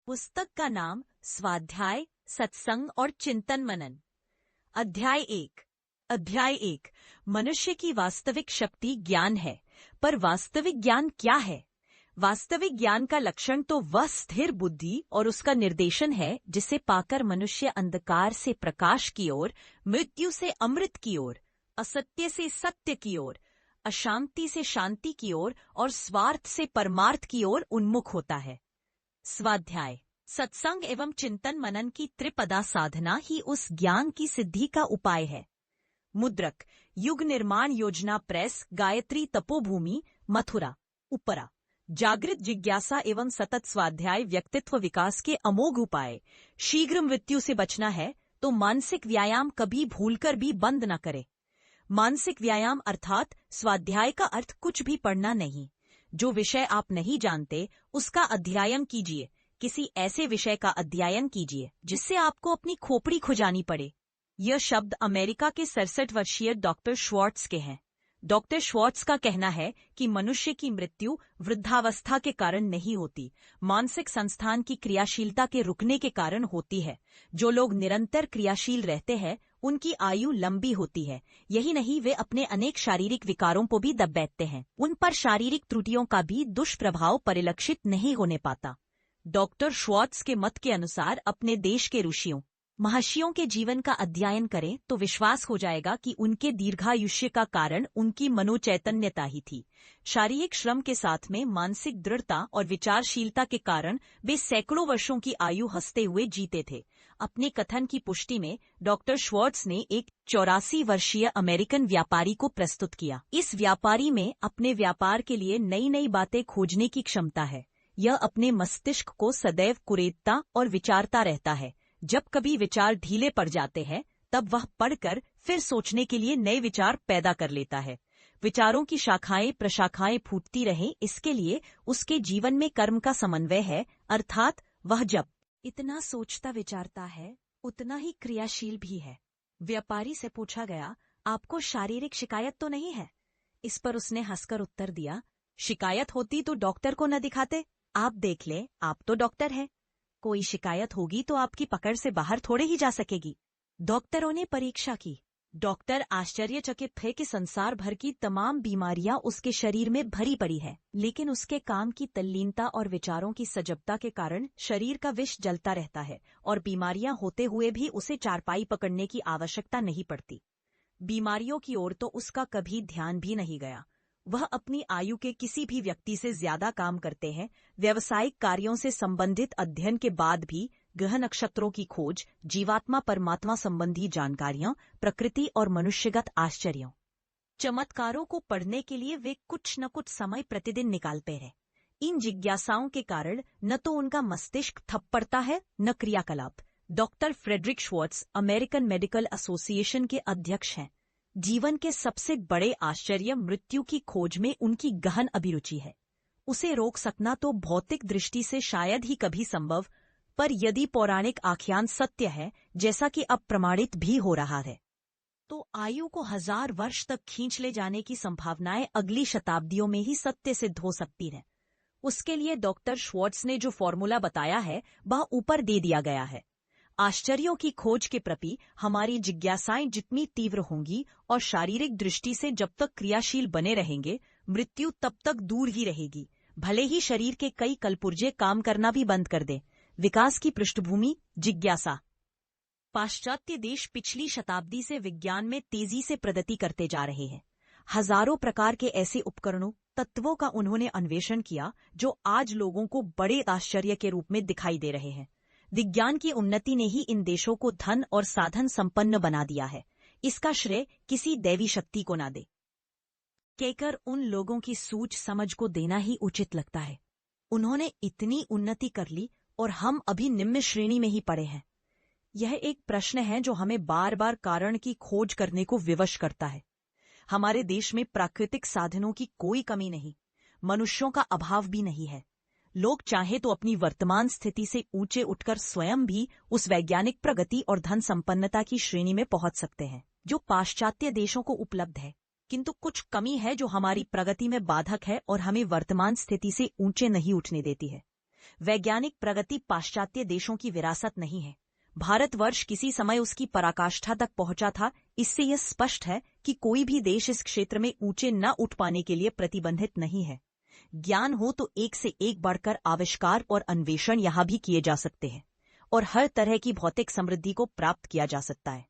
पुस्तक का नाम स्वाध्याय, सत्संग और चिंतन मनन। अध्याय 1। मनुष्य की वास्तविक शक्ति ज्ञान है, पर वास्तविक ज्ञान क्या है? वास्तविक ज्ञान का लक्षण तो वह स्थिर बुद्धि और उसका निर्देशन है जिसे पाकर मनुष्य अंधकार से प्रकाश की ओर, मृत्यु से अमृत की ओर, असत्य से सत्य की ओर, अशांति से शांति की ओर और स्वार्थ से परमार्थ की ओर उन्मुख होता है। स्वाध्याय, सत्संग एवं चिंतन मनन की त्रिपदा साधना ही उस ज्ञान की सिद्धि का उपाय है। मुद्रक, युग निर्माण योजना प्रेस, गायत्री तपोभूमि, मथुरा। उपरा, जागृत जिज्ञासा एवं सतत स्वाध्याय व्यक्तित्व विकास के अमोघ उपाय। शीघ्र मृत्यु से बचना है तो मानसिक व्यायाम कभी भूलकर भी बंद न करे। मानसिक व्यायाम अर्थात स्वाध्याय का अर्थ कुछ भी पढ़ना नहीं। जो विषय आप नहीं जानते उसका अध्ययन कीजिए। किसी ऐसे विषय का अध्ययन कीजिए जिससे आपको अपनी खोपड़ी खुजानी पड़े। यह शब्द अमेरिका के 67 वर्षीय डॉक्टर श्वार्ट्ज के हैं। डॉक्टर श्वार्ट्ज का कहना है कि मनुष्य की मृत्यु वृद्धावस्था के कारण नहीं होती, मानसिक संस्थान की क्रियाशीलता के रुकने के कारण होती है। जो लोग निरंतर क्रियाशील रहते हैं उनकी आयु लंबी होती है। यही नहीं, वे अपने अनेक शारीरिक विकारों को भी दब बैठते हैं। उन पर शारीरिक त्रुटियों का भी दुष्प्रभाव परिलक्षित नहीं होने पाता। डॉक्टर श्वार्ट्ज के मत के अनुसार अपने देश के ऋषियों महर्षियों के जीवन का अध्ययन करें तो विश्वास हो जाएगा कि उनके दीर्घायुष्य का कारण उनकी मनोचैतन्यता ही थी। शारीरिक श्रम के साथ में मानसिक दृढ़ता और विचारशीलता के कारण वे सैकड़ों वर्षों की आयु हंसते हुए जीते थे। अपने कथन की पुष्टि में डॉक्टर श्वार्ट्ज ने एक 84 वर्षीय अमेरिकन व्यापारी को प्रस्तुत किया। इस व्यापारी में अपने व्यापार के लिए नई नई बातें खोजने की क्षमता है। यह अपने मस्तिष्क को सदैव कुरेदता और विचारता रहता है। जब कभी विचार ढीले पड़ जाते हैं तब वह पढ़कर फिर सोचने के लिए नए विचार पैदा कर लेता है। विचारों की शाखाएं प्रशाखाएं फूटती रहें, इसके लिए उसके जीवन में कर्म का समन्वय है, अर्थात वह जब इतना सोचता विचारता है उतना ही क्रियाशील भी है। व्यापारी से पूछा गया, आपको शारीरिक शिकायत तो नहीं है? इस पर उसने हंसकर उत्तर दिया, शिकायत होती तो डॉक्टर को न दिखाते। आप देख ले, आप तो डॉक्टर हैं। कोई शिकायत होगी तो आपकी पकड़ से बाहर थोड़े ही जा सकेगी। डॉक्टरों ने परीक्षा की। डॉक्टर आश्चर्यचकित थे कि संसार भर की तमाम बीमारियां उसके शरीर में भरी पड़ी है, लेकिन उसके काम की तल्लीनता और विचारों की सजगता के कारण शरीर का विष जलता रहता है और बीमारियां होते हुए भी उसे चारपाई पकड़ने की आवश्यकता नहीं पड़ती। बीमारियों की ओर तो उसका कभी ध्यान भी नहीं गया। वह अपनी आयु के किसी भी व्यक्ति से ज्यादा काम करते हैं। व्यावसायिक कार्यों से संबंधित अध्ययन के बाद भी ग्रह नक्षत्रों की खोज, जीवात्मा परमात्मा संबंधी जानकारियां, प्रकृति और मनुष्यगत आश्चर्यों, चमत्कारों को पढ़ने के लिए वे कुछ न कुछ समय प्रतिदिन निकालते हैं। इन जिज्ञासाओं के कारण न तो उनका मस्तिष्क थप पड़ता है न क्रियाकलाप। Doctor Frederick Schwartz American Medical Association के अध्यक्ष हैं। जीवन के सबसे बड़े आश्चर्य मृत्यु की खोज में उनकी गहन अभिरुचि है। उसे रोक सकना तो भौतिक दृष्टि से शायद ही कभी संभव, पर यदि पौराणिक आख्यान सत्य है, जैसा कि अब प्रमाणित भी हो रहा है, तो आयु को 1000 वर्ष तक खींच ले जाने की संभावनाएं अगली शताब्दियों में ही सत्य सिद्ध हो सकती है। उसके लिए डॉक्टर श्वार्ट्ज ने जो फॉर्मूला बताया है वह ऊपर दे दिया गया है। आश्चर्यों की खोज के प्रति हमारी जिज्ञासाएं जितनी तीव्र होंगी और शारीरिक दृष्टि से जब तक क्रियाशील बने रहेंगे, मृत्यु तब तक दूर ही रहेगी, भले ही शरीर के कई कलपुर्जे काम करना भी बंद कर दें। विकास की पृष्ठभूमि, जिज्ञासा। पाश्चात्य देश पिछली शताब्दी से विज्ञान में तेजी से प्रगति करते जा रहे हैं। हजारों प्रकार के ऐसे उपकरणों, तत्वों का उन्होंने अन्वेषण किया जो आज लोगों को बड़े आश्चर्य के रूप में दिखाई दे रहे हैं। विज्ञान की उन्नति ने ही इन देशों को धन और साधन संपन्न बना दिया है। इसका श्रेय किसी दैवी शक्ति को ना दे कहकर उन लोगों की सूझ समझ को देना ही उचित लगता है। उन्होंने इतनी उन्नति कर ली और हम अभी निम्न श्रेणी में ही पड़े हैं। यह एक प्रश्न है जो हमें बार बार कारण की खोज करने को विवश करता है। हमारे देश में प्राकृतिक साधनों की कोई कमी नहीं, मनुष्यों का अभाव भी नहीं है। लोग चाहे तो अपनी वर्तमान स्थिति से ऊंचे उठकर स्वयं भी उस वैज्ञानिक प्रगति और धन संपन्नता की श्रेणी में पहुंच सकते हैं जो पाश्चात्य देशों को उपलब्ध है। किंतु कुछ कमी है जो हमारी प्रगति में बाधक है और हमें वर्तमान स्थिति से ऊंचे नहीं उठने देती है। वैज्ञानिक प्रगति पाश्चात्य देशों की विरासत नहीं है। भारतवर्ष किसी समय उसकी पराकाष्ठा तक पहुंचा था। इससे यह स्पष्ट है कि कोई भी देश इस क्षेत्र में ऊंचे न उठ पाने के लिए प्रतिबंधित नहीं है। ज्ञान हो तो एक से एक बढ़कर आविष्कार और अन्वेषण यहाँ भी किए जा सकते हैं और हर तरह की भौतिक समृद्धि को प्राप्त किया जा सकता है।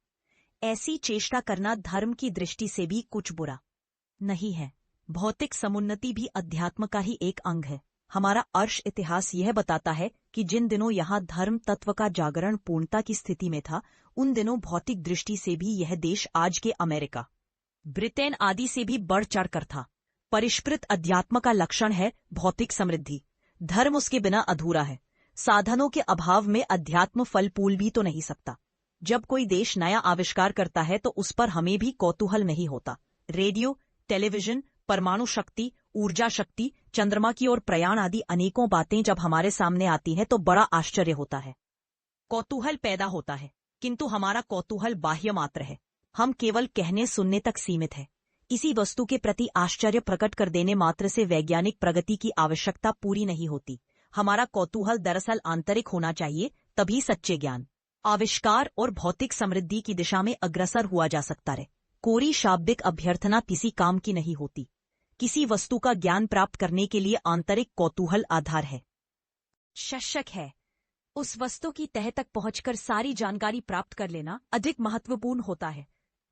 ऐसी चेष्टा करना धर्म की दृष्टि से भी कुछ बुरा नहीं है। भौतिक समुन्नति भी अध्यात्म का ही एक अंग है। हमारा अर्श इतिहास यह बताता है कि जिन दिनों यहाँ धर्म तत्व का जागरण पूर्णता की स्थिति में था, उन दिनों भौतिक दृष्टि से भी यह देश आज के अमेरिका, ब्रिटेन आदि से भी बढ़ चढ़कर था। परिष्कृत अध्यात्म का लक्षण है भौतिक समृद्धि। धर्म उसके बिना अधूरा है। साधनों के अभाव में अध्यात्म फल फूल भी तो नहीं सकता। जब कोई देश नया आविष्कार करता है तो उस पर हमें भी कौतूहल नहीं होता। रेडियो, टेलीविजन, परमाणु शक्ति, ऊर्जा शक्ति, चंद्रमा की ओर प्रयाण आदि अनेकों बातें जब हमारे सामने आती हैं तो बड़ा आश्चर्य होता है, कौतूहल पैदा होता है। किंतु हमारा कौतूहल बाह्य मात्र है। हम केवल कहने सुनने तक सीमित है। इसी वस्तु के प्रति आश्चर्य प्रकट कर देने मात्र से वैज्ञानिक प्रगति की आवश्यकता पूरी नहीं होती। हमारा कौतूहल दरअसल आंतरिक होना चाहिए, तभी सच्चे ज्ञान, आविष्कार और भौतिक समृद्धि की दिशा में अग्रसर हुआ जा सकता है। कोरी शाब्दिक अभ्यर्थना किसी काम की नहीं होती। किसी वस्तु का ज्ञान प्राप्त करने के लिए आंतरिक कौतूहल आधार है, शशक है। उस वस्तु की तह तक पहुंचकर सारी जानकारी प्राप्त कर लेना अधिक महत्वपूर्ण होता है।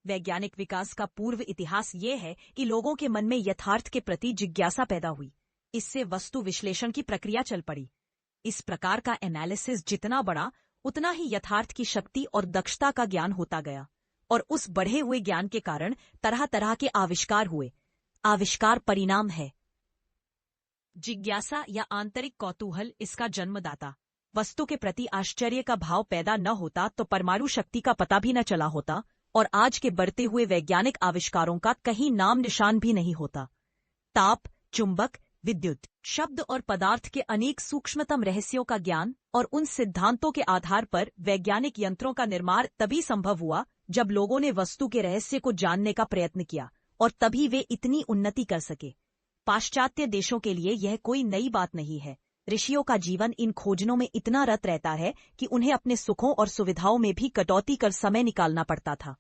वैज्ञानिक विकास का पूर्व इतिहास ये है कि लोगों के मन में यथार्थ के प्रति जिज्ञासा पैदा हुई। इससे वस्तु विश्लेषण की प्रक्रिया चल पड़ी। इस प्रकार का एनालिसिस जितना बढ़ा, उतना ही यथार्थ की शक्ति और दक्षता का ज्ञान होता गया, और उस बढ़े हुए ज्ञान के कारण तरह तरह के आविष्कार हुए। आविष्कार परिणाम है। जिज्ञासा या आंतरिक कौतूहल इसका जन्मदाता। वस्तु के प्रति आश्चर्य का भाव पैदा न होता तो परमाणु शक्ति का पता भी न चला होता, और आज के बढ़ते हुए वैज्ञानिक आविष्कारों का कहीं नाम निशान भी नहीं होता। ताप, चुंबक, विद्युत, शब्द और पदार्थ के अनेक सूक्ष्मतम रहस्यों का ज्ञान और उन सिद्धांतों के आधार पर वैज्ञानिक यंत्रों का निर्माण तभी संभव हुआ जब लोगों ने वस्तु के रहस्य को जानने का प्रयत्न किया, और तभी वे इतनी उन्नति कर सके। पाश्चात्य देशों के लिए यह कोई नई बात नहीं है। ऋषियों का जीवन इन खोजनों में इतना रत रहता है कि उन्हें अपने सुखों और सुविधाओं में भी कटौती कर समय निकालना पड़ता था।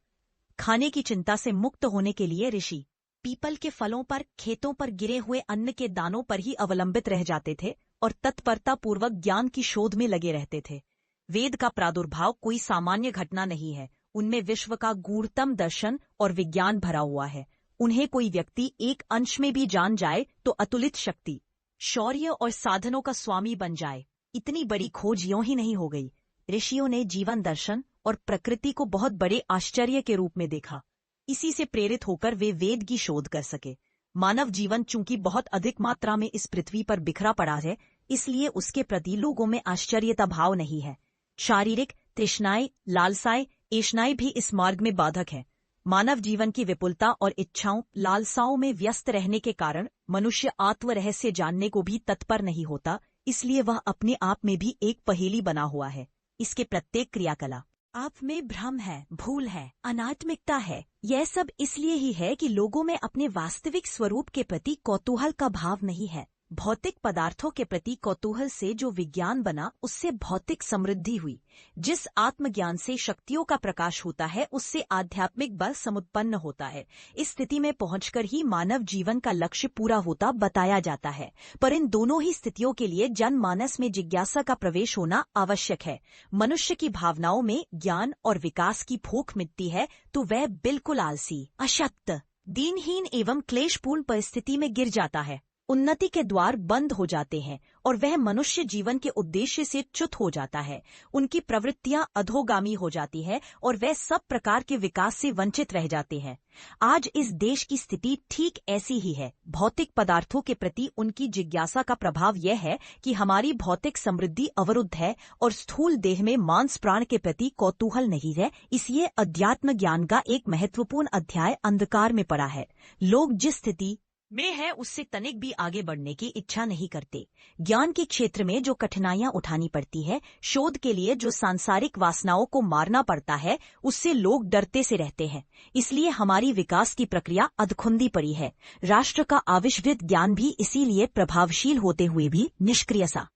खाने की चिंता से मुक्त होने के लिए ऋषि पीपल के फलों पर, खेतों पर गिरे हुए अन्न के दानों पर ही अवलंबित रह जाते थे और तत्परता पूर्वक ज्ञान की शोध में लगे रहते थे। वेद का प्रादुर्भाव कोई सामान्य घटना नहीं है। उनमें विश्व का गूढ़तम दर्शन और विज्ञान भरा हुआ है। उन्हें कोई व्यक्ति एक अंश में भी जान जाए तो अतुलित शक्ति, शौर्य और साधनों का स्वामी बन जाए। इतनी बड़ी खोज यूं ही नहीं हो गई। ऋषियों ने जीवन दर्शन और प्रकृति को बहुत बड़े आश्चर्य के रूप में देखा। इसी से प्रेरित होकर वे वेद की शोध कर सके। मानव जीवन चूंकि बहुत अधिक मात्रा में इस पृथ्वी पर बिखरा पड़ा है, इसलिए उसके प्रति लोगों में आश्चर्यता भाव नहीं है। शारीरिक तृष्णाएं, लालसाएं, ऐष्णाएं भी इस मार्ग में बाधक है। मानव जीवन की विपुलता और इच्छाओं, लालसाओं में व्यस्त रहने के कारण मनुष्य आत्म रहस्य जानने को भी तत्पर नहीं होता। इसलिए वह अपने आप में भी एक पहेली बना हुआ है। इसके प्रत्येक क्रियाकलाप आप में भ्रम है, भूल है, अनात्मिकता है। यह सब इसलिए ही है कि लोगों में अपने वास्तविक स्वरूप के प्रति कौतूहल का भाव नहीं है। भौतिक पदार्थों के प्रति कौतूहल से जो विज्ञान बना, उससे भौतिक समृद्धि हुई। जिस आत्मज्ञान से शक्तियों का प्रकाश होता है, उससे आध्यात्मिक बल समुत्पन्न होता है। इस स्थिति में पहुंचकर ही मानव जीवन का लक्ष्य पूरा होता बताया जाता है। पर इन दोनों ही स्थितियों के लिए जनमानस में जिज्ञासा का प्रवेश होना आवश्यक है। मनुष्य की भावनाओं में ज्ञान और विकास की भूख मिटती है तो वह बिल्कुल आलसी, अशक्त, दीनहीन एवं क्लेशपूर्ण परिस्थिति में गिर जाता है। उन्नति के द्वार बंद हो जाते हैं और वह मनुष्य जीवन के उद्देश्य से च्युत हो जाता है। उनकी प्रवृत्तियां अधोगामी हो जाती है और वह सब प्रकार के विकास से वंचित रह जाते हैं। आज इस देश की स्थिति ठीक ऐसी ही है। भौतिक पदार्थों के प्रति उनकी जिज्ञासा का प्रभाव यह है कि हमारी भौतिक समृद्धि अवरुद्ध है और स्थूल देह में मांस प्राण के प्रति कौतूहल नहीं है। इसलिए अध्यात्म ज्ञान का एक महत्वपूर्ण अध्याय अंधकार में पड़ा है। लोग जिस स्थिति में है उससे तनिक भी आगे बढ़ने की इच्छा नहीं करते। ज्ञान के क्षेत्र में जो कठिनाइयां उठानी पड़ती है, शोध के लिए जो सांसारिक वासनाओं को मारना पड़ता है, उससे लोग डरते से रहते हैं। इसलिए हमारी विकास की प्रक्रिया अधखुंदी पड़ी है। राष्ट्र का आविष्कृत ज्ञान भी इसीलिए प्रभावशील होते हुए भी निष्क्रिय सा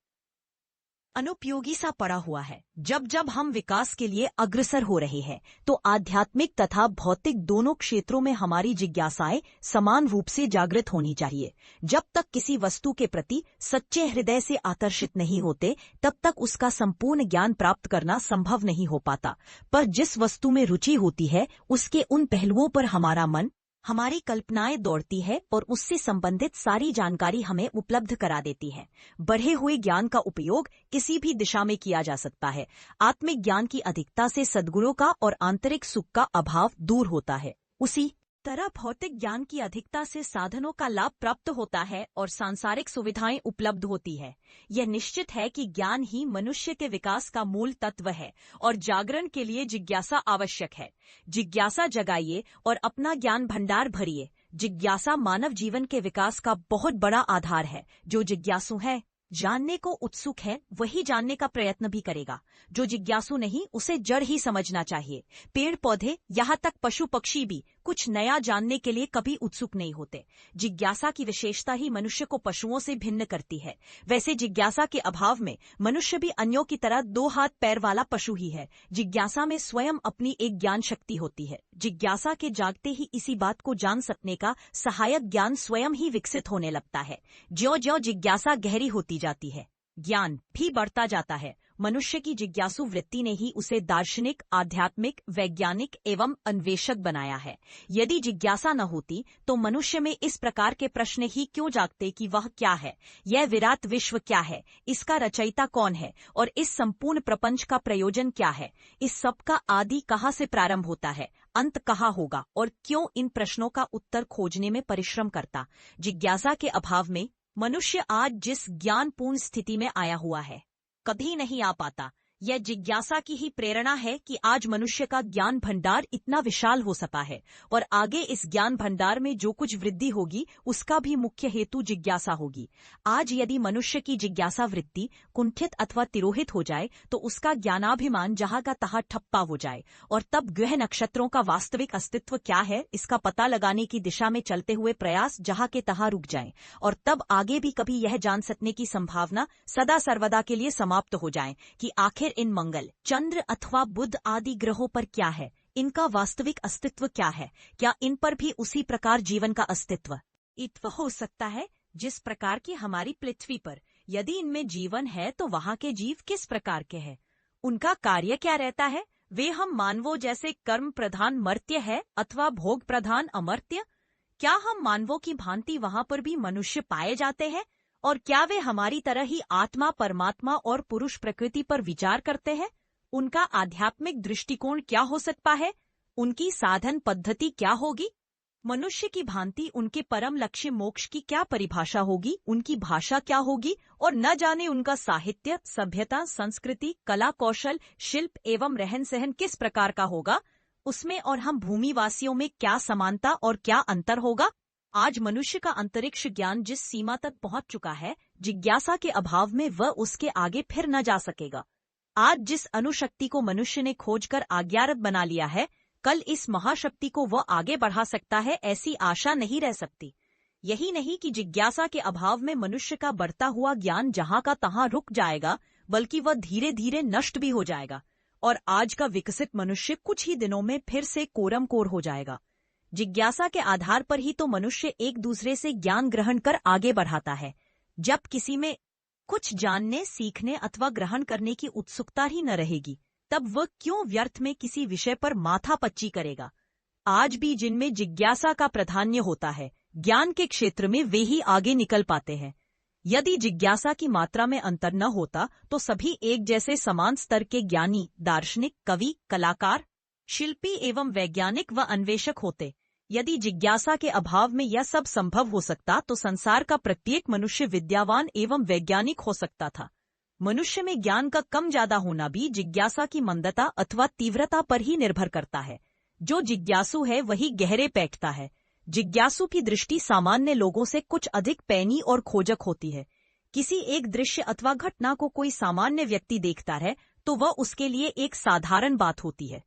अनुपयोगी सा पड़ा हुआ है। जब जब हम विकास के लिए अग्रसर हो रहे हैं तो आध्यात्मिक तथा भौतिक दोनों क्षेत्रों में हमारी जिज्ञासाएं समान रूप से जागृत होनी चाहिए। जब तक किसी वस्तु के प्रति सच्चे हृदय से आकर्षित नहीं होते तब तक उसका संपूर्ण ज्ञान प्राप्त करना संभव नहीं हो पाता। पर जिस वस्तु में रुचि होती है उसके उन पहलुओं पर हमारा मन, हमारी कल्पनाएं दौड़ती है और उससे संबंधित सारी जानकारी हमें उपलब्ध करा देती है। बढ़े हुए ज्ञान का उपयोग किसी भी दिशा में किया जा सकता है। आत्मिक ज्ञान की अधिकता से सद्गुणों का और आंतरिक सुख का अभाव दूर होता है। उसी तरह भौतिक ज्ञान की अधिकता से साधनों का लाभ प्राप्त होता है और सांसारिक सुविधाएं उपलब्ध होती है। यह निश्चित है कि ज्ञान ही मनुष्य के विकास का मूल तत्व है और जागरण के लिए जिज्ञासा आवश्यक है। जिज्ञासा जगाइए और अपना ज्ञान भंडार भरिए। जिज्ञासा मानव जीवन के विकास का बहुत बड़ा आधार है। जो जिज्ञासु है, जानने को उत्सुक है, वही जानने का प्रयत्न भी करेगा। जो जिज्ञासु नहीं, उसे जड़ ही समझना चाहिए। पेड़ पौधे, यहाँ तक पशु पक्षी भी कुछ नया जानने के लिए कभी उत्सुक नहीं होते। जिज्ञासा की विशेषता ही मनुष्य को पशुओं से भिन्न करती है। वैसे जिज्ञासा के अभाव में मनुष्य भी अन्यों की तरह दो हाथ पैर वाला पशु ही है। जिज्ञासा में स्वयं अपनी एक ज्ञान शक्ति होती है। जिज्ञासा के जागते ही इसी बात को जान सकने का सहायक ज्ञान स्वयं ही विकसित होने लगता है। ज्यों-ज्यों जिज्ञासा गहरी होती जाती है, ज्ञान भी बढ़ता जाता है। मनुष्य की जिज्ञासु वृत्ति ने ही उसे दार्शनिक, आध्यात्मिक, वैज्ञानिक एवं अन्वेषक बनाया है। यदि जिज्ञासा न होती तो मनुष्य में इस प्रकार के प्रश्न ही क्यों जागते कि वह क्या है, यह विराट विश्व क्या है, इसका रचयिता कौन है और इस संपूर्ण प्रपंच का प्रयोजन क्या है, इस सब का आदि कहाँ से प्रारंभ होता है, अंत कहाँ होगा और क्यों, इन प्रश्नों का उत्तर खोजने में परिश्रम करता। जिज्ञासा के अभाव में मनुष्य आज जिस ज्ञानपूर्ण स्थिति में आया हुआ है, कभी नहीं आ पाता। यह जिज्ञासा की ही प्रेरणा है कि आज मनुष्य का ज्ञान भंडार इतना विशाल हो सका है और आगे इस ज्ञान भंडार में जो कुछ वृद्धि होगी उसका भी मुख्य हेतु जिज्ञासा होगी। आज यदि मनुष्य की जिज्ञासा वृत्ति कुंठित अथवा तिरोहित हो जाए तो उसका ज्ञानाभिमान जहाँ का तहाँ ठप्पा हो जाए और तब ग्रह नक्षत्रों का वास्तविक अस्तित्व क्या है इसका पता लगाने की दिशा में चलते हुए प्रयास जहाँ के तहाँ रुक जाएं और तब आगे भी कभी यह जान सकने की संभावना सदा सर्वदा के लिए समाप्त हो जाए कि आखिर इन मंगल, चंद्र अथवा बुध आदि ग्रहों पर क्या है, इनका वास्तविक अस्तित्व क्या है, क्या इन पर भी उसी प्रकार जीवन का अस्तित्व हो सकता है जिस प्रकार की हमारी पृथ्वी पर। यदि इनमें जीवन है तो वहाँ के जीव किस प्रकार के हैं, उनका कार्य क्या रहता है, वे हम मानवों जैसे कर्म प्रधान मर्त्य है अथवा भोग प्रधान अमर्त्य। क्या हम मानवों की भांति वहाँ पर भी मनुष्य पाए जाते हैं और क्या वे हमारी तरह ही आत्मा, परमात्मा और पुरुष प्रकृति पर विचार करते हैं। उनका आध्यात्मिक दृष्टिकोण क्या हो सकता है, उनकी साधन पद्धति क्या होगी, मनुष्य की भांति उनके परम लक्ष्य मोक्ष की क्या परिभाषा होगी, उनकी भाषा क्या होगी और न जाने उनका साहित्य, सभ्यता, संस्कृति, कला, कौशल, शिल्प एवं रहन सहन किस प्रकार का होगा, उसमें और हम भूमिवासियों में क्या समानता और क्या अंतर होगा। आज मनुष्य का अंतरिक्ष ज्ञान जिस सीमा तक पहुंच चुका है, जिज्ञासा के अभाव में वह उसके आगे फिर न जा सकेगा। आज जिस अणुशक्ति को मनुष्य ने खोजकर अज्ञात बना लिया है, कल इस महाशक्ति को वह आगे बढ़ा सकता है, ऐसी आशा नहीं रह सकती। यही नहीं कि जिज्ञासा के अभाव में मनुष्य का बढ़ता हुआ ज्ञान जहाँ का तहाँ रुक जाएगा, बल्कि वह धीरे धीरे नष्ट भी हो जाएगा और आज का विकसित मनुष्य कुछ ही दिनों में फिर से कोरम कोर हो जाएगा। जिज्ञासा के आधार पर ही तो मनुष्य एक दूसरे से ज्ञान ग्रहण कर आगे बढ़ाता है। जब किसी में कुछ जानने, सीखने अथवा ग्रहण करने की उत्सुकता ही न रहेगी, तब वह क्यों व्यर्थ में किसी विषय पर माथापच्ची करेगा। आज भी जिनमें जिज्ञासा का प्राधान्य होता है, ज्ञान के क्षेत्र में वे ही आगे निकल पाते हैं। यदि जिज्ञासा की मात्रा में अंतर न होता तो सभी एक जैसे समान स्तर के ज्ञानी, दार्शनिक, कवि, कलाकार, शिल्पी एवं वैज्ञानिक व अन्वेषक होते। यदि जिज्ञासा के अभाव में यह सब संभव हो सकता तो संसार का प्रत्येक मनुष्य विद्यावान एवं वैज्ञानिक हो सकता था। मनुष्य में ज्ञान का कम ज्यादा होना भी जिज्ञासा की मंदता अथवा तीव्रता पर ही निर्भर करता है। जो जिज्ञासु है वही गहरे बैठता है। जिज्ञासु की दृष्टि सामान्य लोगों से कुछ अधिक पैनी और खोजक होती है। किसी एक दृश्य अथवा घटना को कोई सामान्य व्यक्ति देखता है तो वह उसके लिए एक साधारण बात होती है,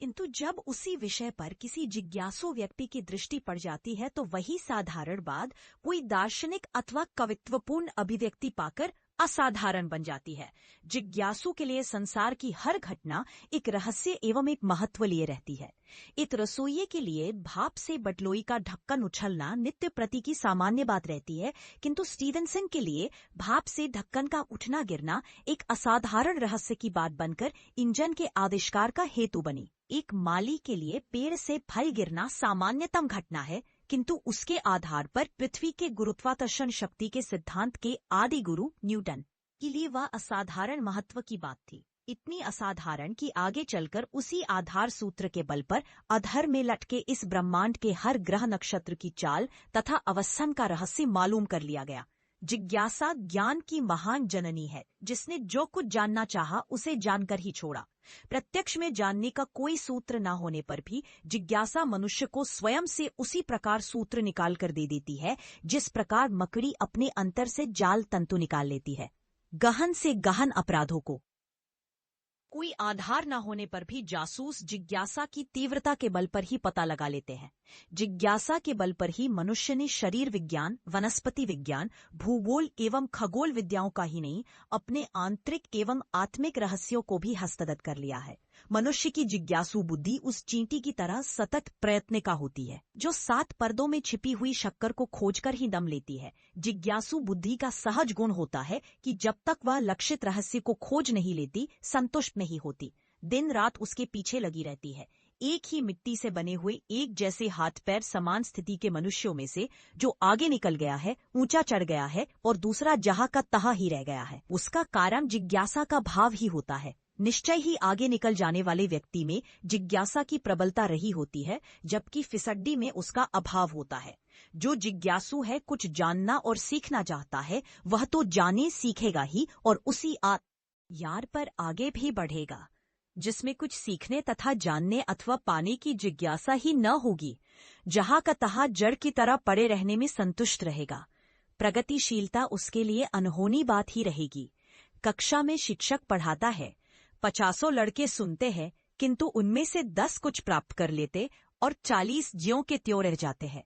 किंतु जब उसी विषय पर किसी जिज्ञासु व्यक्ति की दृष्टि पड़ जाती है तो वही साधारण बात कोई दार्शनिक अथवा कवित्वपूर्ण अभिव्यक्ति पाकर असाधारण बन जाती है। जिज्ञासु के लिए संसार की हर घटना एक रहस्य एवं एक महत्व लिए रहती है। एक रसोइये के लिए भाप से बटलोई का ढक्कन उछलना नित्य प्रति की सामान्य बात रहती है, किंतु स्टीवेंसन के लिए भाप से ढक्कन का उठना गिरना एक असाधारण रहस्य की बात बनकर इंजन के आविष्कार का हेतु बनी। एक माली के लिए पेड़ से फल गिरना सामान्यतम घटना है, किंतु उसके आधार पर पृथ्वी के गुरुत्वाकर्षण शक्ति के सिद्धांत के आदि गुरु न्यूटन के लिए वह असाधारण महत्व की बात थी। इतनी असाधारण कि आगे चलकर उसी आधार सूत्र के बल पर अधर में लटके इस ब्रह्मांड के हर ग्रह नक्षत्र की चाल तथा अवस्थान का रहस्य मालूम कर लिया गया। जिज्ञासा ज्ञान की महान जननी है, जिसने जो कुछ जानना चाहा उसे जानकर ही छोड़ा। प्रत्यक्ष में जानने का कोई सूत्र न होने पर भी जिज्ञासा मनुष्य को स्वयं से उसी प्रकार सूत्र निकाल कर दे देती है, जिस प्रकार मकड़ी अपने अंतर से जाल तंतु निकाल लेती है। गहन से गहन अपराधों को कोई आधार न होने पर भी जासूस जिज्ञासा की तीव्रता के बल पर ही पता लगा लेते हैं। जिज्ञासा के बल पर ही मनुष्य ने शरीर विज्ञान, वनस्पति विज्ञान, भूगोल एवं खगोल विद्याओं का ही नहीं, अपने आंतरिक एवं आत्मिक रहस्यों को भी हस्तगत कर लिया है। मनुष्य की जिज्ञासु बुद्धि उस चींटी की तरह सतत प्रयत्न का होती है, जो 7 पर्दों में छिपी हुई शक्कर को खोजकर ही दम लेती है। जिज्ञासु बुद्धि का सहज गुण होता है कि जब तक वह लक्षित रहस्य को खोज नहीं लेती, संतुष्ट नहीं होती। दिन रात उसके पीछे लगी रहती है। एक ही मिट्टी से बने हुए एक जैसे हाथ पैर समान स्थिति के मनुष्यों में से जो आगे निकल गया है, ऊंचा चढ़ गया है, और दूसरा जहां का तहां ही रह गया है, उसका कारण जिज्ञासा का भाव ही होता है। निश्चय ही आगे निकल जाने वाले व्यक्ति में जिज्ञासा की प्रबलता रही होती है, जबकि फिसड्डी में उसका अभाव होता है। जो जिज्ञासु है, कुछ जानना और सीखना चाहता है, वह तो जाने सीखेगा ही और उसी यार पर आगे भी बढ़ेगा। जिसमें कुछ सीखने तथा जानने अथवा पाने की जिज्ञासा ही न होगी, जहां का तहां जड़ की तरह पड़े रहने में संतुष्ट रहेगा। प्रगतिशीलता उसके लिए अनहोनी बात ही रहेगी। कक्षा में शिक्षक पढ़ाता है, 50 लड़के सुनते हैं, किंतु उनमें से 10 कुछ प्राप्त कर लेते और 40 ज्यों के त्यों रह जाते हैं।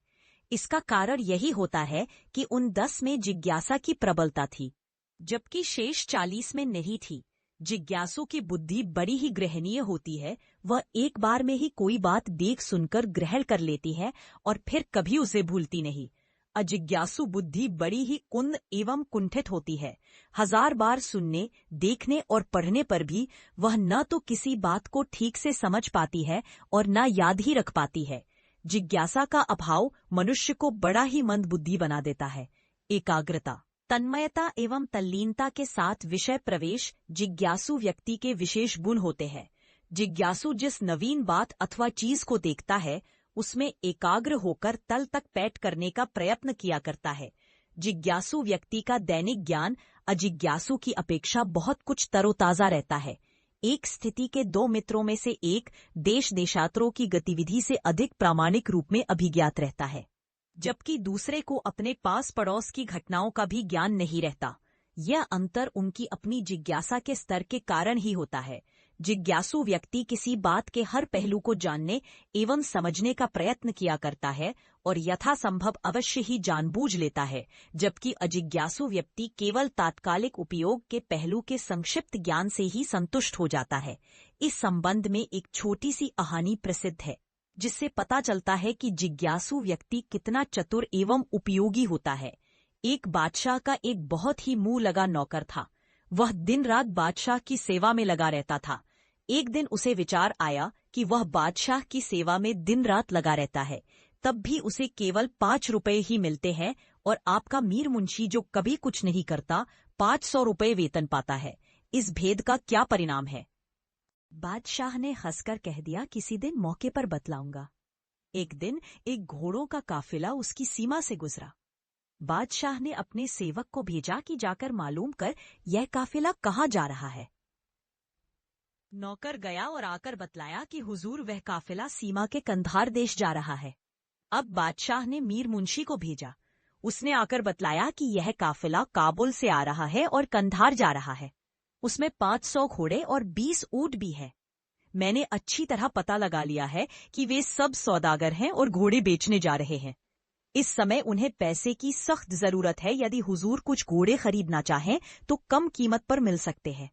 इसका कारण यही होता है कि उन 10 में जिज्ञासा की प्रबलता थी, जबकि शेष 40 में नहीं थी। जिज्ञासु की बुद्धि बड़ी ही ग्रहणीय होती है। वह एक बार में ही कोई बात देख सुनकर ग्रहण कर लेती है और फिर कभी उसे भूलती नहीं। अजिज्ञासु बुद्धि बड़ी ही कुंद एवं कुंठित होती है। 1000 बार सुनने, देखने और पढ़ने पर भी वह न तो किसी बात को ठीक से समझ पाती है और न याद ही रख पाती है। जिज्ञासा का अभाव मनुष्य को बड़ा ही मंद बुद्धि बना देता है। एकाग्रता, तन्मयता एवं तल्लीनता के साथ विषय प्रवेश जिज्ञासु व्यक्ति के विशेष गुण होते हैं। जिज्ञासु जिस नवीन बात अथवा चीज को देखता है, उसमें एकाग्र होकर तल तक पैठ करने का प्रयत्न किया करता है। जिज्ञासु व्यक्ति का दैनिक ज्ञान अजिज्ञासु की अपेक्षा बहुत कुछ तरोताजा रहता है। एक स्थिति के 2 मित्रों में से एक देश देशांतरों की गतिविधि से अधिक प्रामाणिक रूप में अभिज्ञात रहता है, जबकि दूसरे को अपने पास पड़ोस की घटनाओं का भी ज्ञान नहीं रहता। यह अंतर उनकी अपनी जिज्ञासा के स्तर के कारण ही होता है। जिज्ञासु व्यक्ति किसी बात के हर पहलू को जानने एवं समझने का प्रयत्न किया करता है और यथासंभव अवश्य ही जानबूझ लेता है, जबकि अजिज्ञासु व्यक्ति केवल तात्कालिक उपयोग के पहलू के संक्षिप्त ज्ञान से ही संतुष्ट हो जाता है। इस संबंध में एक छोटी सी कहानी प्रसिद्ध है, जिससे पता चलता है कि जिज्ञासु व्यक्ति कितना चतुर एवं उपयोगी होता है। एक बादशाह का एक बहुत ही मुंह लगा नौकर था। वह दिन रात बादशाह की सेवा में लगा रहता था। एक दिन उसे विचार आया कि वह बादशाह की सेवा में दिन रात लगा रहता है, तब भी उसे केवल 5 रुपए ही मिलते हैं, और आपका मीर मुंशी जो कभी कुछ नहीं करता 500 रुपए वेतन पाता है। इस भेद का क्या परिणाम है? बादशाह ने हंसकर कह दिया, किसी दिन मौके पर बतलाऊंगा। एक दिन एक घोड़ों का काफिला उसकी सीमा से गुजरा। बादशाह ने अपने सेवक को भेजा कि जाकर मालूम कर यह काफिला कहाँ जा रहा है। नौकर गया और आकर बतलाया कि हुजूर, वह काफिला सीमा के कंधार देश जा रहा है। अब बादशाह ने मीर मुंशी को भेजा। उसने आकर बतलाया कि यह काफिला काबुल से आ रहा है और कंधार जा रहा है। उसमें 500 घोड़े और 20 ऊंट भी है। मैंने अच्छी तरह पता लगा लिया है कि वे सब सौदागर हैं और घोड़े बेचने जा रहे हैं। इस समय उन्हें पैसे की सख्त जरूरत है। यदि हुजूर कुछ घोड़े खरीदना चाहें तो कम कीमत पर मिल सकते हैं।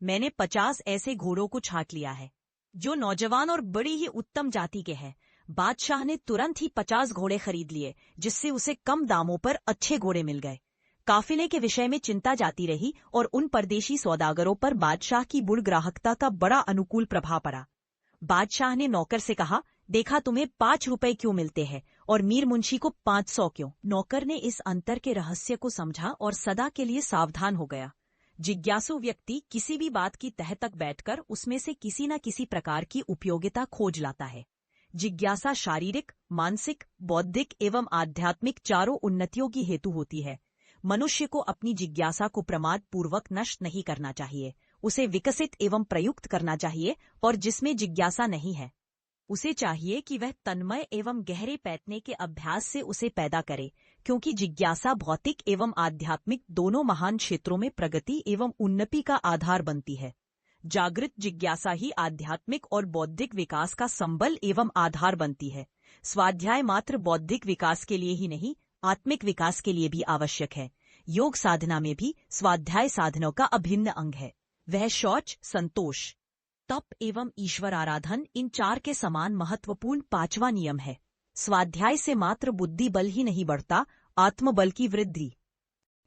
मैंने 50 ऐसे घोड़ों को छांट लिया है जो नौजवान और बड़ी ही उत्तम जाति के हैं। बादशाह ने तुरंत ही 50 घोड़े खरीद लिए, जिससे उसे कम दामों पर अच्छे घोड़े मिल गए। काफिले के विषय में चिंता जाती रही और उन परदेशी सौदागरों पर बादशाह की बुढ़ ग्राहकता का बड़ा अनुकूल प्रभाव पड़ा। बादशाह ने नौकर से कहा, देखा तुम्हें 5 रुपए क्यों मिलते हैं और मीर मुंशी को 500 क्यों? नौकर ने इस अंतर के रहस्य को समझा और सदा के लिए सावधान हो गया। जिज्ञासु व्यक्ति किसी भी बात की तह तक बैठकर उसमें से किसी न किसी प्रकार की उपयोगिता खोज लाता है। जिज्ञासा शारीरिक, मानसिक, बौद्धिक एवं आध्यात्मिक चारों उन्नतियों की हेतु होती है। मनुष्य को अपनी जिज्ञासा को प्रमाद पूर्वक नष्ट नहीं करना चाहिए, उसे विकसित एवं प्रयुक्त करना चाहिए। और जिसमें जिज्ञासा नहीं है उसे चाहिए कि वह तन्मय एवं गहरे पैतने के अभ्यास से उसे पैदा करे, क्योंकि जिज्ञासा भौतिक एवं आध्यात्मिक दोनों महान क्षेत्रों में प्रगति एवं उन्नति का आधार बनती है। जागृत जिज्ञासा ही आध्यात्मिक और बौद्धिक विकास का संबल एवं आधार बनती है। स्वाध्याय मात्र बौद्धिक विकास के लिए ही नहीं, आत्मिक विकास के लिए भी आवश्यक है। योग साधना में भी स्वाध्याय साधनों का अभिन्न अंग है। वह शौच, संतोष, तप एवं ईश्वर आराधन, इन 4 के समान महत्वपूर्ण 5वां नियम है। स्वाध्याय से मात्र बुद्धि बल ही नहीं बढ़ता, आत्मबल की वृद्धि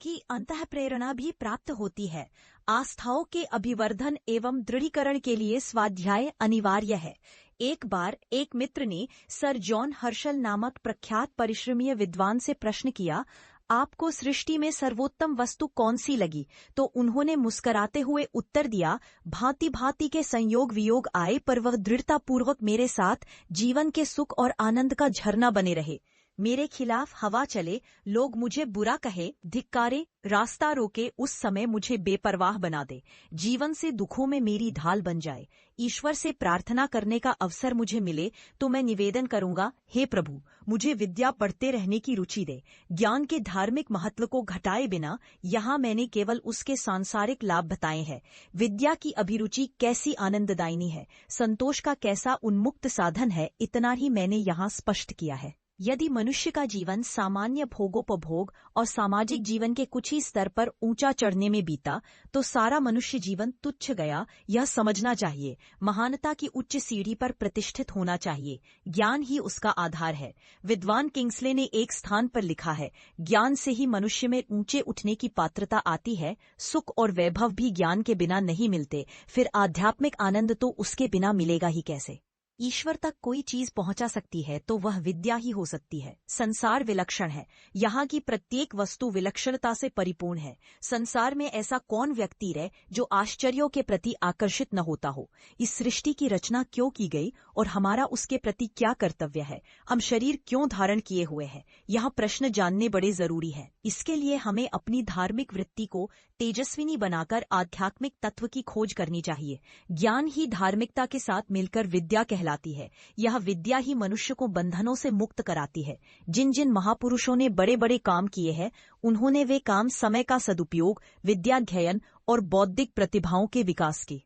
की अंतः प्रेरणा भी प्राप्त होती है। आस्थाओं के अभिवर्धन एवं दृढ़ीकरण के लिए स्वाध्याय अनिवार्य है। एक बार एक मित्र ने सर जॉन हर्शल नामक प्रख्यात परिश्रमीय विद्वान से प्रश्न किया, आपको सृष्टि में सर्वोत्तम वस्तु कौन सी लगी? तो उन्होंने मुस्कराते हुए उत्तर दिया, भांति भांति के संयोग वियोग आए, पर वह दृढ़तापूर्वक मेरे साथ जीवन के सुख और आनंद का झरना बने रहे। मेरे खिलाफ हवा चले, लोग मुझे बुरा कहे, धिक्कारे, रास्ता रोके, उस समय मुझे बेपरवाह बना दे, जीवन से दुखों में मेरी ढाल बन जाए। ईश्वर से प्रार्थना करने का अवसर मुझे मिले तो मैं निवेदन करूंगा, हे प्रभु, मुझे विद्या पढ़ते रहने की रुचि दे। ज्ञान के धार्मिक महत्व को घटाए बिना यहाँ मैंने केवल उसके सांसारिक लाभ बताए हैं। विद्या की अभिरुचि कैसी आनंददायिनी है, संतोष का कैसा उन्मुक्त साधन है, इतना ही मैंने यहाँ स्पष्ट किया है। यदि मनुष्य का जीवन सामान्य भोगोपभोग और सामाजिक जीवन के कुछ ही स्तर पर ऊंचा चढ़ने में बीता तो सारा मनुष्य जीवन तुच्छ गया। यह समझना चाहिए, महानता की उच्च सीढ़ी पर प्रतिष्ठित होना चाहिए। ज्ञान ही उसका आधार है। विद्वान किंग्सले ने एक स्थान पर लिखा है, ज्ञान से ही मनुष्य में ऊंचे उठने की पात्रता आती है। सुख और वैभव भी ज्ञान के बिना नहीं मिलते, फिर आध्यात्मिक आनंद तो उसके बिना मिलेगा ही कैसे? ईश्वर तक कोई चीज पहुंचा सकती है तो वह विद्या ही हो सकती है। संसार विलक्षण है, यहाँ की प्रत्येक वस्तु विलक्षणता से परिपूर्ण है। संसार में ऐसा कौन व्यक्ति रहे जो आश्चर्यों के प्रति आकर्षित न होता हो? इस सृष्टि की रचना क्यों की गई और हमारा उसके प्रति क्या कर्तव्य है? हम शरीर क्यों धारण किए हुए हैं? यह प्रश्न जानने बड़े जरूरी है। इसके लिए हमें अपनी धार्मिक वृत्ति को तेजस्विनी बनाकर आध्यात्मिक तत्व की खोज करनी चाहिए। ज्ञान ही धार्मिकता के साथ मिलकर विद्या कहलाती है। यह विद्या ही मनुष्य को बंधनों से मुक्त कराती है। जिन जिन महापुरुषों ने बड़े बड़े काम किए हैं, उन्होंने वे काम समय का सदुपयोग, विद्याध्ययन और बौद्धिक प्रतिभाओं के विकास की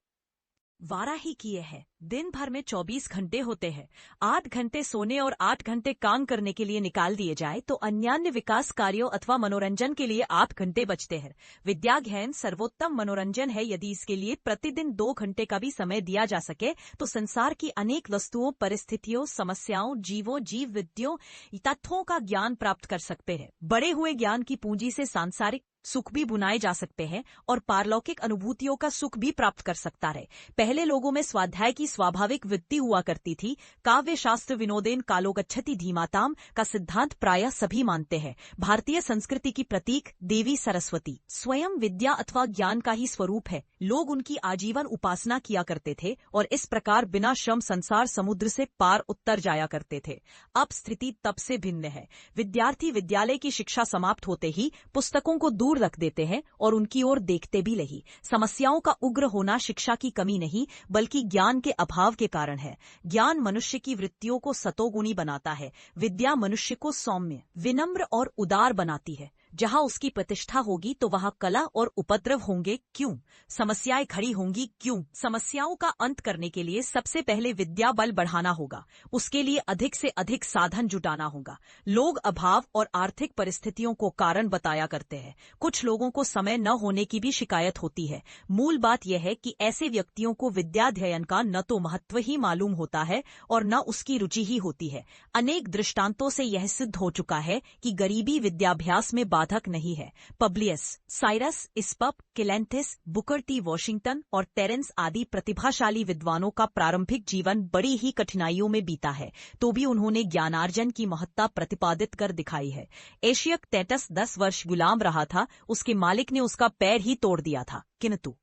वारा ही किए हैं। दिन भर में 24 घंटे होते हैं। 8 घंटे सोने और 8 घंटे काम करने के लिए निकाल दिए जाए तो अन्यान्य विकास कार्यों अथवा मनोरंजन के लिए 8 घंटे बचते हैं। विद्याध्ययन सर्वोत्तम मनोरंजन है। यदि इसके लिए प्रतिदिन 2 घंटे का भी समय दिया जा सके तो संसार की अनेक वस्तुओं, परिस्थितियों, समस्याओं, जीव विद्यों, तत्वों का ज्ञान प्राप्त कर सकते हैं। बड़े हुए ज्ञान की पूंजी से सांसारिक सुख भी बुनाए जा सकते हैं और पारलौकिक अनुभूतियों का सुख भी प्राप्त कर सकता है। पहले लोगों में स्वाध्याय की स्वाभाविक वृत्ति हुआ करती थी। काव्य शास्त्र विनोदेन कालो गच्छति धीमाताम का सिद्धांत प्रायः सभी मानते हैं। भारतीय संस्कृति की प्रतीक देवी सरस्वती स्वयं विद्या अथवा ज्ञान का ही स्वरूप है। लोग उनकी आजीवन उपासना किया करते थे और इस प्रकार बिना श्रम संसार समुद्र से पार उतर जाया करते थे। अब स्थिति तब से भिन्न है। विद्यार्थी विद्यालय की शिक्षा समाप्त होते ही पुस्तकों को दूर रख देते हैं और उनकी ओर देखते भी नहीं। समस्याओं का उग्र होना शिक्षा की कमी नहीं बल्कि ज्ञान के अभाव के कारण है। ज्ञान मनुष्य की वृत्तियों को सतोगुणी बनाता है। विद्या मनुष्य को सौम्य, विनम्र और उदार बनाती है। जहां उसकी प्रतिष्ठा होगी तो वहां कलह और उपद्रव होंगे क्यों? समस्याएं खड़ी होंगी क्यों? समस्याओं का अंत करने के लिए सबसे पहले विद्या बल बढ़ाना होगा। उसके लिए अधिक से अधिक साधन जुटाना होगा। लोग अभाव और आर्थिक परिस्थितियों को कारण बताया करते हैं। कुछ लोगों को समय न होने की भी शिकायत होती है। मूल बात यह है कि ऐसे व्यक्तियों को विद्याध्ययन का न तो महत्व ही मालूम होता है और न उसकी रुचि ही होती है। अनेक दृष्टांतों से यह सिद्ध हो चुका है कि गरीबी विद्याभ्यास में बाधक नहीं है। Publius, Cyrus, Aesop, Cleanthes, Booker T Washington और टेरेंस आदि प्रतिभाशाली विद्वानों का प्रारंभिक जीवन बड़ी ही कठिनाइयों में बीता है, तो भी उन्होंने ज्ञानार्जन की महत्ता प्रतिपादित कर दिखाई है। एशियक टेटस 10 वर्ष गुलाम रहा था, उसके मालिक ने उसका पैर ही तोड़ दिया था, किंतु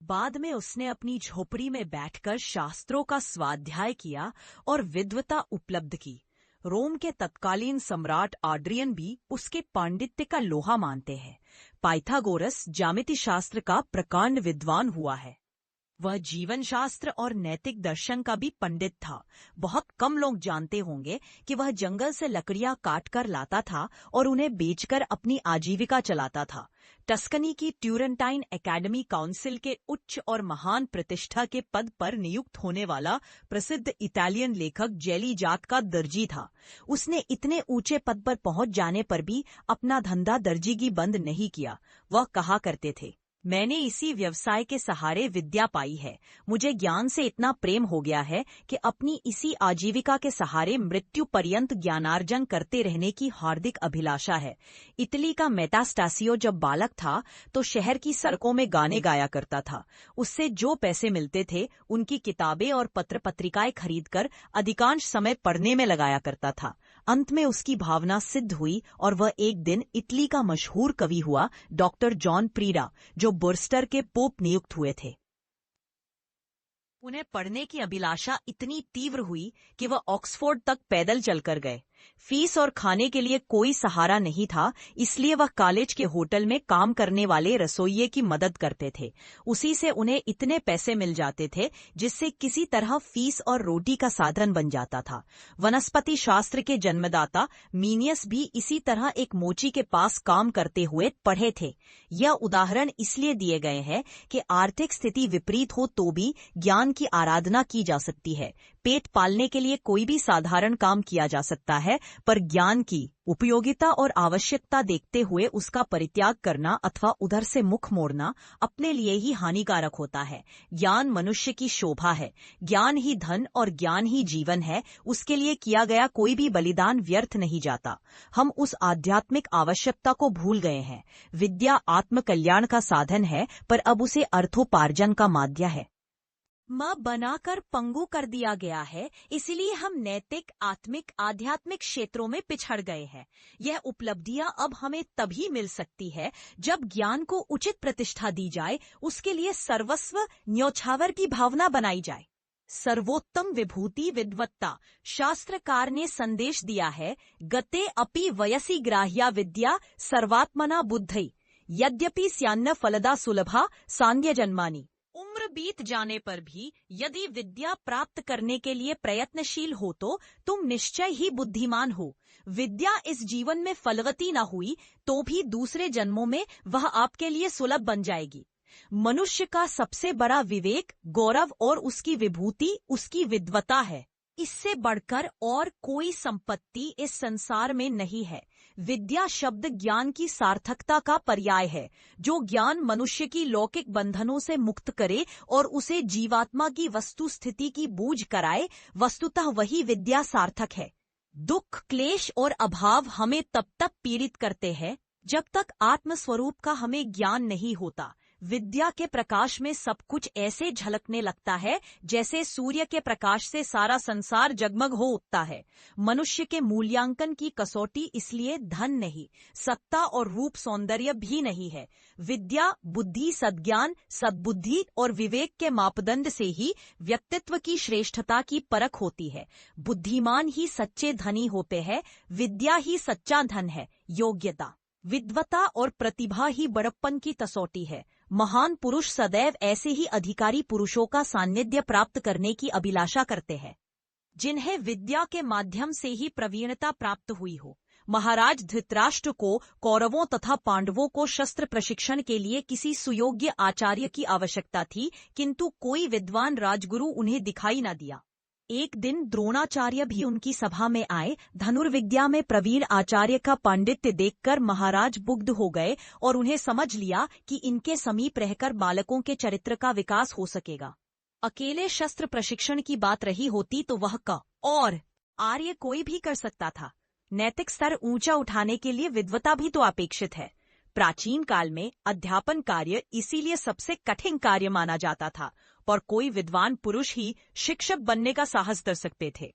बाद में उसने अपनी झोपड़ी में बैठकर शास्त्रों का स्वाध्याय किया और विद्वता उपलब्ध की। रोम के तत्कालीन सम्राट आड्रियन भी उसके पांडित्य का लोहा मानते हैं। पाइथागोरस ज्यामिति शास्त्र का प्रकांड विद्वान हुआ है। वह जीवन शास्त्र और नैतिक दर्शन का भी पंडित था। बहुत कम लोग जानते होंगे कि वह जंगल से लकड़ियां काट कर लाता था और उन्हें बेचकर अपनी आजीविका चलाता था। टस्कनी की ट्यूरेंटाइन एकेडमी काउंसिल के उच्च और महान प्रतिष्ठा के पद पर नियुक्त होने वाला प्रसिद्ध इटालियन लेखक जेली जात का दर्जी था। उसने इतने ऊंचे पद पर पहुंच जाने पर भी अपना धंधा दर्जीगी बंद नहीं किया। वह कहा करते थे, मैंने इसी व्यवसाय के सहारे विद्या पाई है। मुझे ज्ञान से इतना प्रेम हो गया है कि अपनी इसी आजीविका के सहारे मृत्यु पर्यंत ज्ञानार्जन करते रहने की हार्दिक अभिलाषा है। इटली का मेटास्टासियो जब बालक था तो शहर की सड़कों में गाने गाया करता था। उससे जो पैसे मिलते थे उनकी किताबें और पत्र पत्रिकाएं खरीदकर अधिकांश समय पढ़ने में लगाया करता था। अंत में उसकी भावना सिद्ध हुई और वह एक दिन इटली का मशहूर कवि हुआ, डॉक्टर जॉन प्रीरा, जो बुर्स्टर के पोप नियुक्त हुए थे। उन्हें पढ़ने की अभिलाषा इतनी तीव्र हुई कि वह ऑक्सफोर्ड तक पैदल चलकर गए। फीस और खाने के लिए कोई सहारा नहीं था, इसलिए वह कॉलेज के होटल में काम करने वाले रसोइये की मदद करते थे। उसी से उन्हें इतने पैसे मिल जाते थे जिससे किसी तरह फीस और रोटी का साधन बन जाता था। वनस्पति शास्त्र के जन्मदाता मीनियस भी इसी तरह एक मोची के पास काम करते हुए पढ़े थे। यह उदाहरण इसलिए दिए गए हैं कि आर्थिक स्थिति विपरीत हो तो भी ज्ञान की आराधना की जा सकती है। पेट पालने के लिए कोई भी साधारण काम किया जा सकता है, पर ज्ञान की उपयोगिता और आवश्यकता देखते हुए उसका परित्याग करना अथवा उधर से मुख मोड़ना अपने लिए ही हानिकारक होता है। ज्ञान मनुष्य की शोभा है। ज्ञान ही धन और ज्ञान ही जीवन है। उसके लिए किया गया कोई भी बलिदान व्यर्थ नहीं जाता। हम उस आध्यात्मिक आवश्यकता को भूल गए हैं। विद्या आत्मकल्याण का साधन है, पर अब उसे अर्थोपार्जन का माध्य है। बनाकर पंगु कर दिया गया है, इसलिए हम नैतिक, आत्मिक, आध्यात्मिक क्षेत्रों में पिछड़ गए हैं। यह उपलब्धियां अब हमें तभी मिल सकती है जब ज्ञान को उचित प्रतिष्ठा दी जाए, उसके लिए सर्वस्व न्योछावर की भावना बनाई जाए। सर्वोत्तम विभूति विद्वत्ता। शास्त्रकार ने संदेश दिया है, गते अपि वयसि ग्राह्या विद्या सर्वात्मना बुद्धि यद्यपि स्यान्न फलदा सुलभा सांध्य जन्मानी। उम्र बीत जाने पर भी यदि विद्या प्राप्त करने के लिए प्रयत्नशील हो तो तुम निश्चय ही बुद्धिमान हो। विद्या इस जीवन में फलवती न हुई तो भी दूसरे जन्मों में वह आपके लिए सुलभ बन जाएगी। मनुष्य का सबसे बड़ा विवेक, गौरव और उसकी विभूति उसकी विद्वता है। इससे बढ़कर और कोई संपत्ति इस संसार में नहीं है। विद्या शब्द ज्ञान की सार्थकता का पर्याय है। जो ज्ञान मनुष्य की लौकिक बंधनों से मुक्त करे और उसे जीवात्मा की वस्तु स्थिति की बूझ कराए, वस्तुतः वही विद्या सार्थक है। दुख, क्लेश और अभाव हमें तब तक पीड़ित करते हैं जब तक आत्मस्वरूप का हमें ज्ञान नहीं होता। विद्या के प्रकाश में सब कुछ ऐसे झलकने लगता है जैसे सूर्य के प्रकाश से सारा संसार जगमग हो उठता है। मनुष्य के मूल्यांकन की कसौटी इसलिए धन नहीं, सत्ता और रूप सौंदर्य भी नहीं है। विद्या, बुद्धि, सद्ज्ञान, सद्बुद्धि और विवेक के मापदंड से ही व्यक्तित्व की श्रेष्ठता की परख होती है। बुद्धिमान ही सच्चे धनी होते हैं। विद्या ही सच्चा धन है। योग्यता, विद्वता और प्रतिभा ही बड़प्पन की कसौटी है। महान पुरुष सदैव ऐसे ही अधिकारी पुरुषों का सान्निध्य प्राप्त करने की अभिलाषा करते हैं जिन्हें विद्या के माध्यम से ही प्रवीणता प्राप्त हुई हो। महाराज धृतराष्ट्र को कौरवों तथा पांडवों को शस्त्र प्रशिक्षण के लिए किसी सुयोग्य आचार्य की आवश्यकता थी, किंतु कोई विद्वान राजगुरु उन्हें दिखाई न दिया। एक दिन द्रोणाचार्य भी उनकी सभा में आए। धनुर्विद्या में प्रवीण आचार्य का पांडित्य देखकर महाराज मुग्ध हो गए और उन्हें समझ लिया कि इनके समीप रहकर बालकों के चरित्र का विकास हो सकेगा। अकेले शस्त्र प्रशिक्षण की बात रही होती तो वह क और आर्य कोई भी कर सकता था। नैतिक स्तर ऊंचा उठाने के लिए विद्वता भी तो अपेक्षित है। प्राचीन काल में अध्यापन कार्य इसीलिए सबसे कठिन कार्य माना जाता था, पर कोई विद्वान पुरुष ही शिक्षक बनने का साहस कर सकते थे।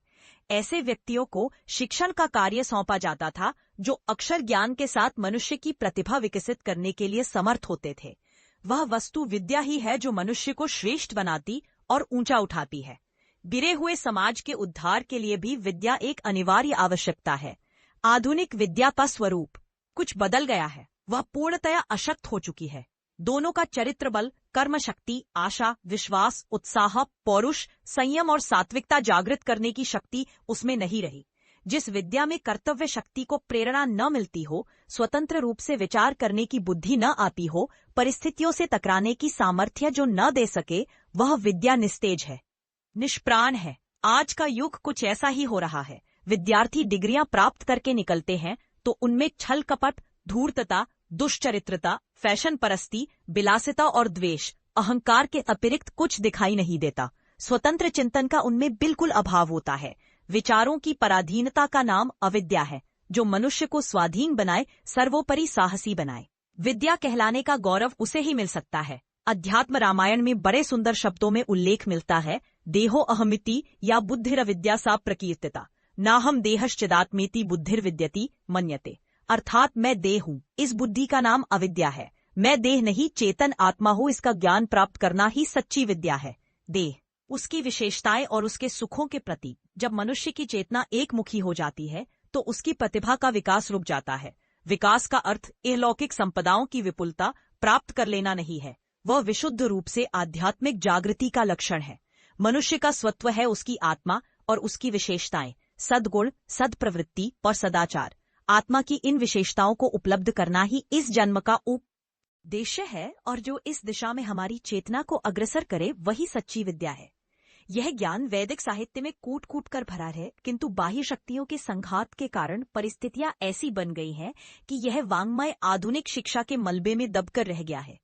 ऐसे व्यक्तियों को शिक्षण का कार्य सौंपा जाता था जो अक्षर ज्ञान के साथ मनुष्य की प्रतिभा विकसित करने के लिए समर्थ होते थे। वह वस्तु विद्या ही है जो मनुष्य को श्रेष्ठ बनाती और ऊंचा उठाती है। बिरे हुए समाज के उद्धार के लिए भी विद्या एक अनिवार्य आवश्यकता है। आधुनिक विद्या का स्वरूप कुछ बदल गया है, वह पूर्णतया अशक्त हो चुकी है। दोनों का चरित्र बल, कर्म शक्ति, आशा, विश्वास, उत्साह, पौरुष, संयम और सात्विकता जागृत करने की शक्ति उसमें नहीं रही। जिस विद्या में कर्तव्य शक्ति को प्रेरणा न मिलती हो, स्वतंत्र रूप से विचार करने की बुद्धि न आती हो, परिस्थितियों से टकराने की सामर्थ्य जो न दे सके, वह विद्या निस्तेज है, निष्प्राण है। आज का युग कुछ ऐसा ही हो रहा है। विद्यार्थी डिग्रियां प्राप्त करके निकलते हैं तो उनमें छल कपट, धूर्तता, दुष्चरित्रता, फैशन परस्ती, विलासिता और द्वेष, अहंकार के अतिरिक्त कुछ दिखाई नहीं देता। स्वतंत्र चिंतन का उनमें बिल्कुल अभाव होता है। विचारों की पराधीनता का नाम अविद्या है, जो मनुष्य को स्वाधीन बनाए, सर्वोपरि साहसी बनाए। विद्या कहलाने का गौरव उसे ही मिल सकता है। अध्यात्म रामायण में बड़े सुंदर शब्दों में उल्लेख मिलता है, देहो अहमिति या बुद्धिरविद्या सा प्रकीर्तिता, नाहम देहश्चिदात्मेति बुद्धिर्विद्यति मन्यते। अर्थात मैं देह हूँ, इस बुद्धि का नाम अविद्या है। मैं देह नहीं, चेतन आत्मा हूँ, इसका ज्ञान प्राप्त करना ही सच्ची विद्या है। देह, उसकी विशेषताएं और उसके सुखों के प्रति जब मनुष्य की चेतना एकमुखी हो जाती है तो उसकी प्रतिभा का विकास रुक जाता है। विकास का अर्थ इहलौकिक संपदाओं की विपुलता प्राप्त कर लेना नहीं है, वह विशुद्ध रूप से आध्यात्मिक जागृति का लक्षण है। मनुष्य का स्वत्व है उसकी आत्मा और उसकी विशेषताएं, सद्गुण, सद्प्रवृत्ति और सदाचार। आत्मा की इन विशेषताओं को उपलब्ध करना ही इस जन्म का उद्देश्य है, और जो इस दिशा में हमारी चेतना को अग्रसर करे वही सच्ची विद्या है। यह ज्ञान वैदिक साहित्य में कूट कूट कर भरा है, किंतु बाह्य शक्तियों के संघात के कारण परिस्थितियां ऐसी बन गई हैं कि यह वाङ्मय आधुनिक शिक्षा के मलबे में दबकर रह गया है।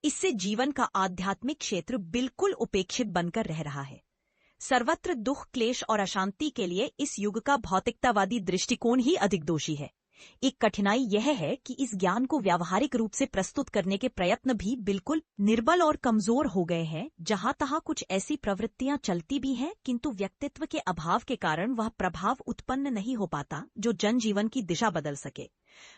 इससे जीवन का आध्यात्मिक क्षेत्र बिल्कुल उपेक्षित बनकर रह रहा है। सर्वत्र दुख, क्लेश और अशांति के लिए इस युग का भौतिकतावादी दृष्टिकोण ही अधिक दोषी है। एक कठिनाई यह है कि इस ज्ञान को व्यावहारिक रूप से प्रस्तुत करने के प्रयत्न भी बिल्कुल निर्बल और कमजोर हो गए हैं। जहां तहां कुछ ऐसी प्रवृत्तियां चलती भी हैं, किंतु व्यक्तित्व के अभाव के कारण वह प्रभाव उत्पन्न नहीं हो पाता जो जनजीवन की दिशा बदल सके।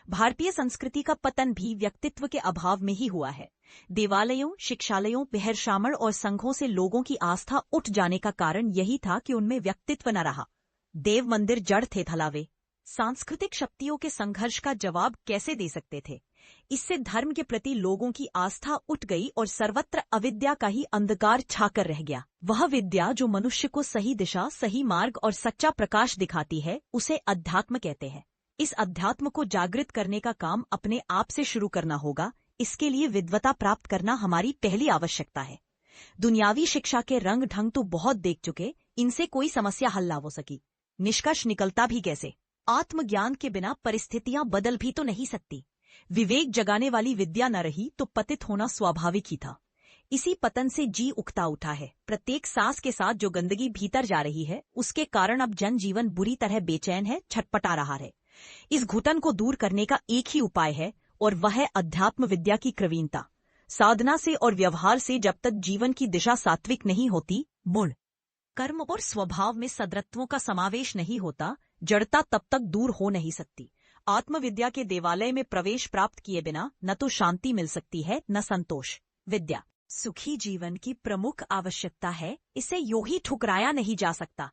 भारतीय संस्कृति का पतन भी व्यक्तित्व के अभाव में ही हुआ है। देवालयों, शिक्षालयों, विहरश्रामण और संघों से लोगों की आस्था उठ जाने का कारण यही था कि उनमें व्यक्तित्व न रहा। देव मंदिर जड़ थे थलावे। सांस्कृतिक शक्तियों के संघर्ष का जवाब कैसे दे सकते थे? इससे धर्म के प्रति लोगों की आस्था उठ गई और सर्वत्र अविद्या का ही अंधकार छाकर रह गया। वह विद्या जो मनुष्य को सही दिशा, सही मार्ग और सच्चा प्रकाश दिखाती है, उसे अध्यात्म कहते हैं। इस अध्यात्म को जागृत करने का काम अपने आप से शुरू करना होगा। इसके लिए विद्वता प्राप्त करना हमारी पहली आवश्यकता है। दुनियावी शिक्षा के रंग ढंग तो बहुत देख चुके, इनसे कोई समस्या हल ना हो सकी। निष्कर्ष निकलता भी कैसे? आत्मज्ञान के बिना परिस्थितियां बदल भी तो नहीं सकती। विवेक जगाने वाली विद्या न रही तो पतित होना स्वाभाविक ही था। इसी पतन से जी उकता उठा है। प्रत्येक सांस के साथ जो गंदगी भीतर जा रही है, उसके कारण अब जनजीवन बुरी तरह बेचैन है, छटपटा रहा है। इस घुटन को दूर करने का एक ही उपाय है, और वह है अध्यात्म विद्या की प्रवीणता। साधना से और व्यवहार से जब तक जीवन की दिशा सात्विक नहीं होती, मूल कर्म और स्वभाव में सद्रत्वों का समावेश नहीं होता, जड़ता तब तक दूर हो नहीं सकती। आत्मविद्या के देवालय में प्रवेश प्राप्त किए बिना न तो शांति मिल सकती है, न संतोष। विद्या सुखी जीवन की प्रमुख आवश्यकता है, इसे यूं ही ठुकराया नहीं जा सकता।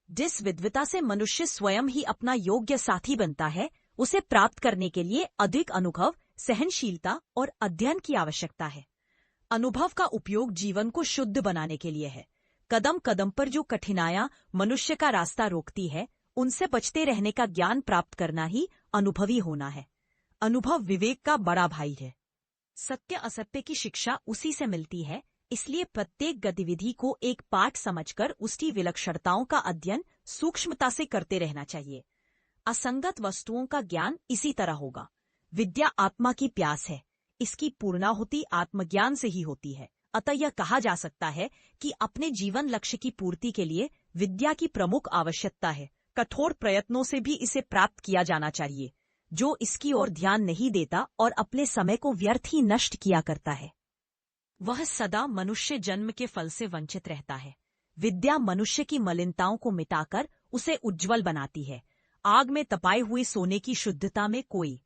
जिस विद्वता से मनुष्य स्वयं ही अपना योग्य साथी बनता है, उसे प्राप्त करने के लिए अधिक अनुभव, सहनशीलता और अध्ययन की आवश्यकता है। अनुभव का उपयोग जीवन को शुद्ध बनाने के लिए है। कदम कदम पर जो कठिनाइयां मनुष्य का रास्ता रोकती है, उनसे बचते रहने का ज्ञान प्राप्त करना ही अनुभवी होना है। अनुभव विवेक का बड़ा भाई है। सत्य असत्य की शिक्षा उसी से मिलती है, इसलिए प्रत्येक गतिविधि को एक पाठ समझकर उसकी विलक्षणताओं का अध्ययन सूक्ष्मता से करते रहना चाहिए। असंगत वस्तुओं का ज्ञान इसी तरह होगा। विद्या आत्मा की प्यास है, इसकी पूर्णाहुति आत्मज्ञान से ही होती है। अतः यह कहा जा सकता है कि अपने जीवन लक्ष्य की पूर्ति के लिए विद्या की प्रमुख आवश्यकता है। कठोर प्रयत्नों से भी इसे प्राप्त किया जाना चाहिए। जो इसकी ओर ध्यान नहीं देता और अपने समय को व्यर्थ ही नष्ट किया करता है, वह सदा मनुष्य जन्म के फल से वंचित रहता है। विद्या मनुष्य की मलिनताओं को मिटाकर उसे उज्ज्वल बनाती है। आग में तपाए हुए सोने की शुद्धता में कोई